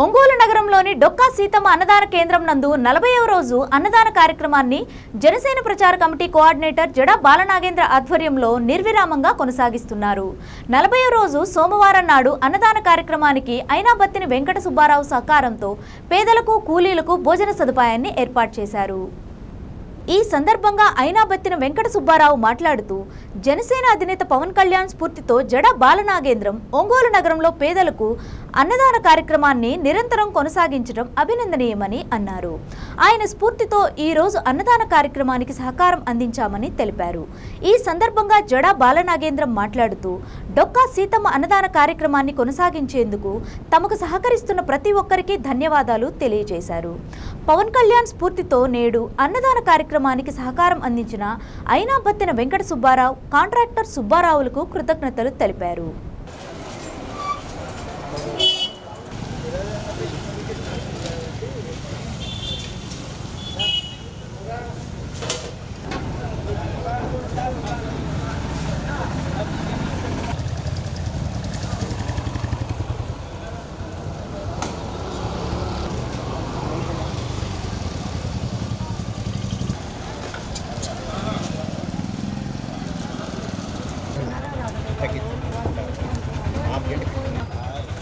ఒంగోలు నగరంలోని డొక్కా సీతమ్మ అన్నదాన కేంద్రం నందు 40వ రోజు అన్నదాన కార్యక్రమాన్ని జనసేన ప్రచార కమిటీ కోఆర్డినేటర్ జడ బాలనాగేంద్ర ఆధ్వర్యంలో నిర్విరామంగా కొనసాగిస్తున్నారు. 40వ రోజు సోమవారం నాడు అన్నదాన కార్యక్రమానికి ఐనాబత్తిని వెంకట సుబ్బారావు సహకారంతో పేదలకు కూలీలకు భోజన సదుపాయాన్ని ఏర్పాటు చేశారు. ఈ సందర్భంగా ఐనాబత్తిన వెంకట సుబ్బారావు మాట్లాడుతూ జనసేన అధినేత పవన్ కళ్యాణ్ స్ఫూర్తితో జడ బాలనాగేంద్రం ఒంగోలు నగరంలో పేదలకు అన్నదాన కార్యక్రమాన్ని నిరంతరం కొనసాగించడం అభినందనీయమని అన్నారు. ఆయన స్ఫూర్తితో ఈ రోజు అన్నదాన కార్యక్రమానికి సహకారం అందించామని తెలిపారు. ఈ సందర్భంగా జడ బాలనాగేంద్రం మాట్లాడుతూ డొక్కా సీతమ్మ అన్నదాన కార్యక్రమాన్ని కొనసాగించేందుకు తమకు సహకరిస్తున్న ప్రతి ఒక్కరికి ధన్యవాదాలు తెలియజేశారు. పవన్ కళ్యాణ్ స్ఫూర్తితో నేడు అన్నదాన కార్యక్రమానికి సహకారం అందించిన ఐనాబత్తిన వెంకట సుబ్బారావు, కాంట్రాక్టర్ సుబ్బారావులకు కృతజ్ఞతలు తెలిపారు.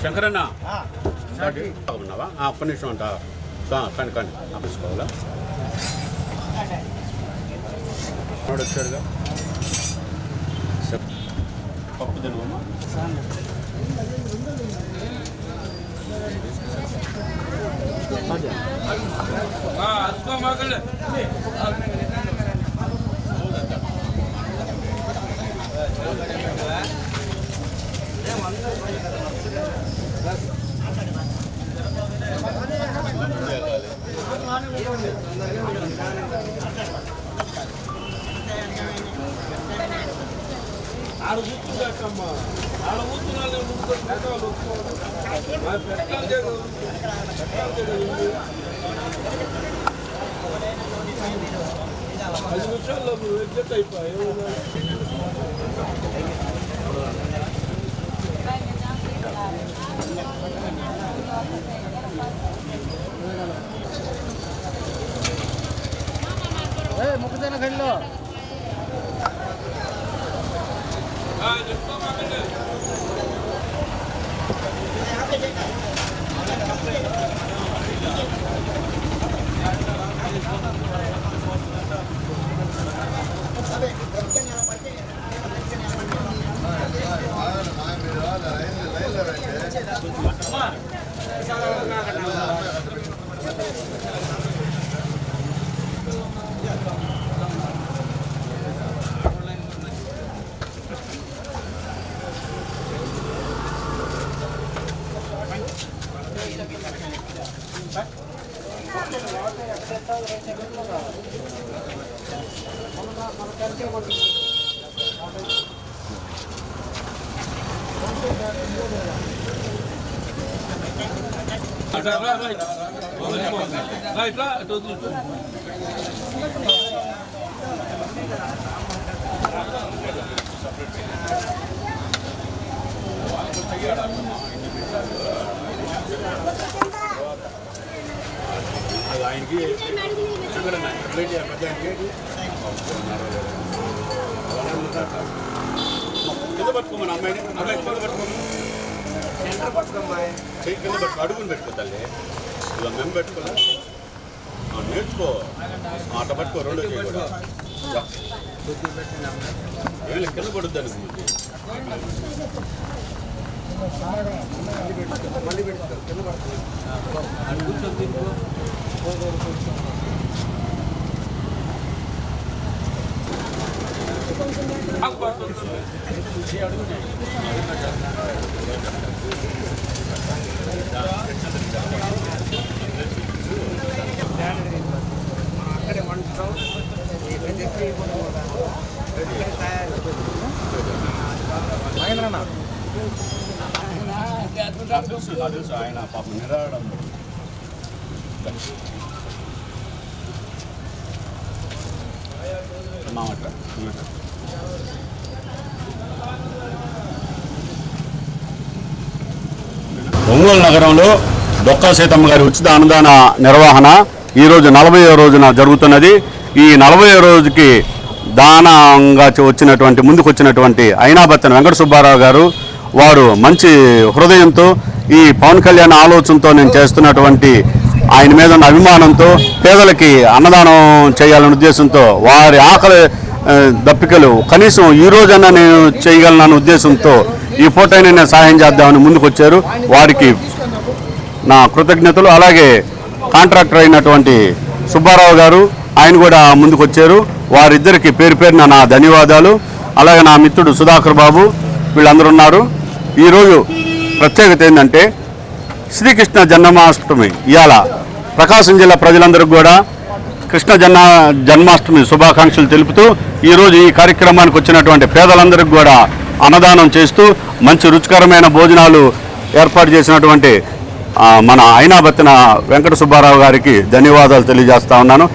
శంకరన్న ఉన్నావా? ఒక్క నిమిషం అంట కానీ కానీ ఆపేసుకోవాలా? వచ్చాడుగా పప్పు తినవమ్మా. మొక్కజొన్న గడిలో ఆయనకి కింద పట్టుకోమని అమ్మాయిని అమ్మాయి కింద పట్టుకోమని చెయ్యి కింద పట్టుకో, అడుగుని పెట్టుకో తల్లి. ఇలా మేము పెట్టుకోలే నేర్చుకో, ఆట పట్టుకో. రెండో చేయి కూడా ఏమి కింద పడుద్ది అనుకుంది. మళ్ళీ పెట్టుకో కింద పడుతుంది. కూర్చొని తినుకో. అక్కడే వండుతాం. తెలుసు ఆయన పాప నిరాడం మామట. ఒంగోలు నగరంలో డొక్కా సీతమ్మ గారి ఉచిత అన్నదాన నిర్వహణ ఈరోజు 40వ రోజున జరుగుతున్నది. ఈ 40వ రోజుకి దానంగా ముందుకు వచ్చినటువంటి అయినాబత్తెన వెంకట సుబ్బారావు గారు వారు మంచి హృదయంతో ఈ పవన్ కళ్యాణ్ ఆలోచనతో నేను చేస్తున్నటువంటి ఆయన మీద ఉన్న అభిమానంతో పేదలకి అన్నదానం చేయాలనే ఉద్దేశంతో వారి ఆకలి దప్పికలు కనీసం ఈ రోజన్నా నేను చేయగలనన్న ఉద్దేశంతో ఈ పూటైనా నేను సహాయం చేద్దామని ముందుకు వచ్చారు. వారికి నా కృతజ్ఞతలు. అలాగే కాంట్రాక్టర్ అయినటువంటి సుబ్బారావు గారు ఆయన కూడా ముందుకు వచ్చారు. వారిద్దరికి పేరు పేరున నా ధన్యవాదాలు. అలాగే నా మిత్రుడు సుధాకర్ బాబు వీళ్ళందరూ ఉన్నారు. ఈరోజు ప్రత్యేకత ఏంటంటే శ్రీకృష్ణ జన్మాష్టమి. ఇవాళ ప్రకాశం జిల్లా ప్రజలందరికీ కూడా కృష్ణ జన్మాష్టమి శుభాకాంక్షలు తెలుపుతూ ఈరోజు ఈ కార్యక్రమానికి వచ్చినటువంటి పేదలందరికీ కూడా అన్నదానం చేస్తూ మంచి రుచికరమైన భోజనాలు ఏర్పాటు చేసినటువంటి మన అయినాబత్తెన వెంకట సుబ్బారావు గారికి ధన్యవాదాలు తెలియజేస్తా ఉన్నాను.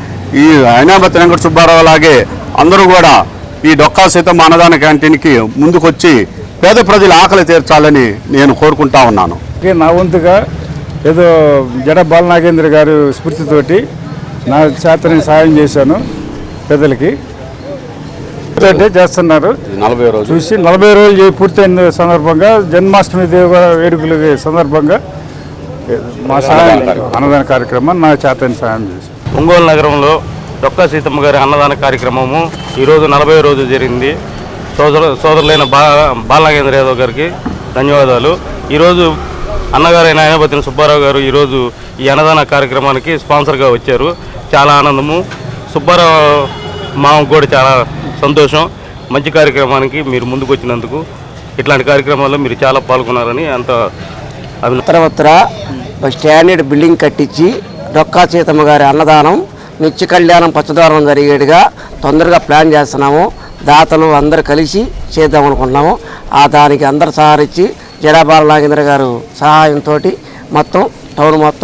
ఈ అయినాబత్తెన వెంకట సుబ్బారావు లాగే అందరూ కూడా ఈ డొక్కా సీతమ్మ అన్నదాన క్యాంటీన్కి ముందుకొచ్చి పేద ప్రజల ఆకలి తీర్చాలని నేను కోరుకుంటా ఉన్నాను. నా వంతుగా ఏదో జడ బాలనాగేంద్ర గారి స్ఫూర్తితోటి నా చేతని సాయం చేశాను పేదలకి. చేస్తున్నారు 40వ రోజు చూసి 40 రోజులు పూర్తయిన సందర్భంగా జన్మాష్టమి వేడుకల సందర్భంగా మా సహాయం అన్నదాన కార్యక్రమం నా చేతని సాయం చేశాను. ఒంగోలు నగరంలో డొక్కా సీతమ్మ గారి అన్నదాన కార్యక్రమము ఈరోజు 40వ రోజు జరిగింది. సోదరులైన బాలనాగేంద్ర యాదవ్ గారికి ధన్యవాదాలు. ఈరోజు అన్నగారైన అయినాబత్తెన సుబ్బారావు గారు ఈరోజు ఈ అన్నదాన కార్యక్రమానికి స్పాన్సర్గా వచ్చారు. చాలా ఆనందము. సుబ్బారావు మామకు కూడా చాలా సంతోషం. మంచి కార్యక్రమానికి మీరు ముందుకు వచ్చినందుకు. ఇట్లాంటి కార్యక్రమాల్లో మీరు చాలా పాల్గొన్నారని అంత ఉత్తర స్టాండర్డ్ బిల్డింగ్ కట్టించి డొక్కా సీతమ్మ గారి అన్నదానం నిత్య కళ్యాణం పచ్చదోరణం జరిగేట్టుగా తొందరగా ప్లాన్ చేస్తున్నాము. దాతలు అందరు కలిసి చేద్దాం అనుకుంటున్నాము. దానికి అందరు సహకరించి జడ బాలనాగేంద్ర గారు సహాయంతో మొత్తం టౌన్ మొత్తం